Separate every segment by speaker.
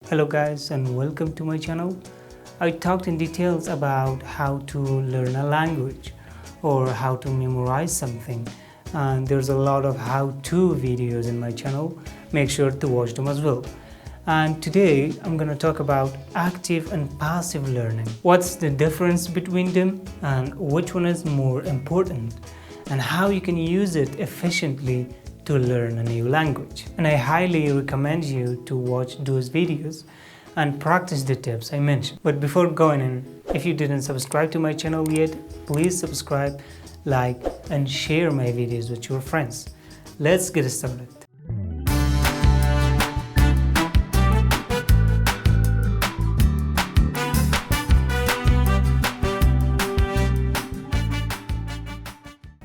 Speaker 1: Hello guys and welcome to my channel. I talked in details about how to learn a language or how to memorize something, and there's a lot of how-to videos in my channel. Make sure to watch them as well. And today I'm going to talk about active and passive learning. What's the difference between them and which one is more important, and how you can use it efficiently to learn a new language. And I highly recommend you to watch those videos and practice the tips I mentioned. But before going in, if you didn't subscribe to my channel yet, please subscribe, like and share my videos with your friends. Let's get started.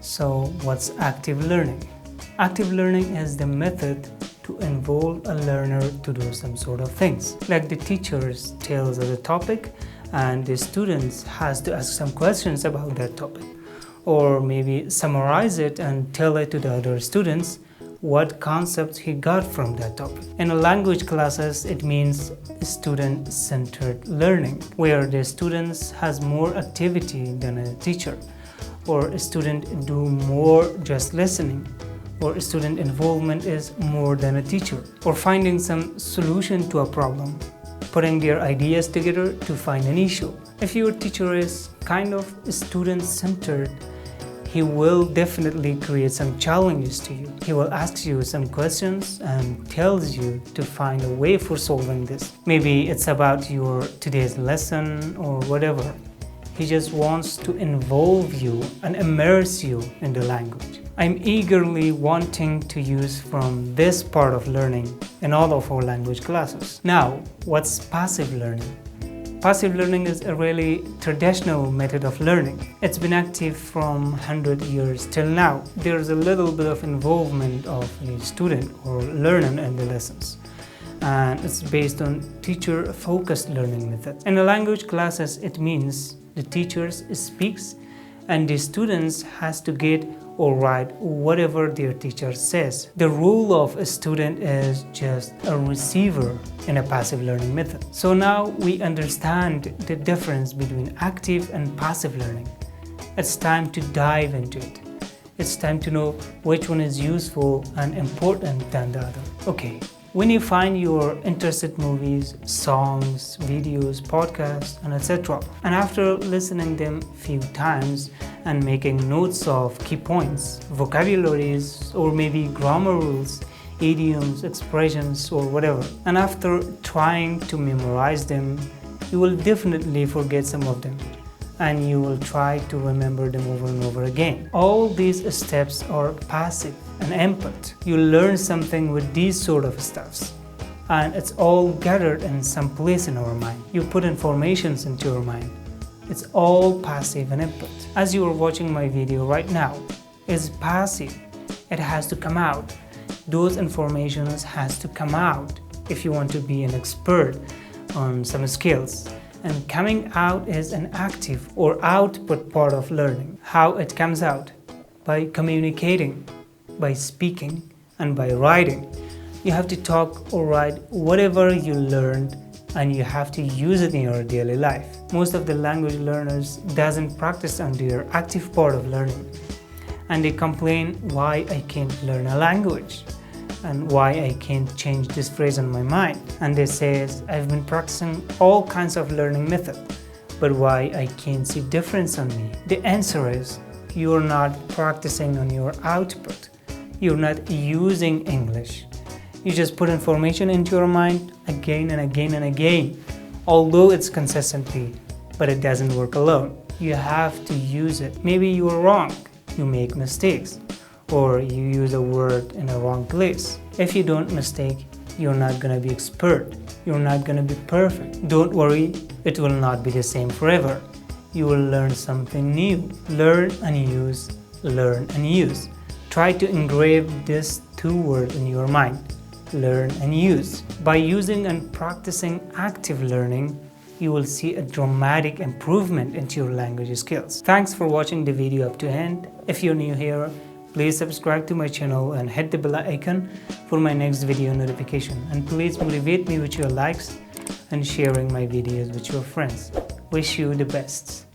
Speaker 1: So what's active learning? Active learning is the method to involve a learner to do some sort of things. Like the teachers tells us a topic and the students has to ask some questions about that topic, or maybe summarize it and tell it to the other students what concepts he got from that topic. In a language classes, it means student-centered learning, where the students has more activity than a teacher, or a student do more just listening, or student involvement is more than a teacher, or finding some solution to a problem, putting their ideas together to find an issue. If your teacher is kind of student-centered, he will definitely create some challenges to you. He will ask you some questions and tells you to find a way for solving this. Maybe it's about your today's lesson or whatever. He just wants to involve you and immerse you in the language. I'm eagerly wanting to use from this part of learning in all of our language classes. Now, what's passive learning? Passive learning is a really traditional method of learning. It's been active from 100 years till now. There's a little bit of involvement of the student or learner in the lessons, and it's based on teacher-focused learning method. In the language classes, it means the teacher speaks and the students has to get or write whatever their teacher says. The role of a student is just a receiver in a passive learning method. So now we understand the difference between active and passive learning. It's time to dive into it. It's time to know which one is useful and important than the other. Okay. When you find your interested movies, songs, videos, podcasts, and etc., and after listening them few times and making notes of key points, vocabularies, or maybe grammar rules, idioms, expressions, or whatever, and after trying to memorize them, you will definitely forget some of them, and you will try to remember them over and over again. All these steps are passive and input. You learn something with these sort of stuffs, and it's all gathered in some place in our mind. You put informations into your mind. It's all passive and input. As you are watching my video right now, it's passive. It has to come out. Those informations has to come out if you want to be an expert on some skills. And coming out is an active or output part of learning. How it comes out? By communicating, by speaking, and by writing. You have to talk or write whatever you learned, and you have to use it in your daily life. Most of the language learners doesn't practice on their active part of learning, and they complain why I can't learn a language and why I can't change this phrase in my mind. And they say, I've been practicing all kinds of learning methods, but why I can't see difference on me? The answer is, you're not practicing on your output. You're not using English. You just put information into your mind again and again and again, although it's consistently, but it doesn't work alone. You have to use it. Maybe you're wrong, you make mistakes, or you use a word in a wrong place. If you don't mistake, you're not gonna be expert. You're not gonna be perfect. Don't worry, it will not be the same forever. You will learn something new. Learn and use, learn and use. Try to engrave these two words in your mind. Learn and use. By using and practicing active learning, you will see a dramatic improvement into your language skills. Thanks for watching the video up to end. If you're new here, please subscribe to my channel and hit the bell icon for my next video notification. And please motivate me with your likes and sharing my videos with your friends. Wish you the best.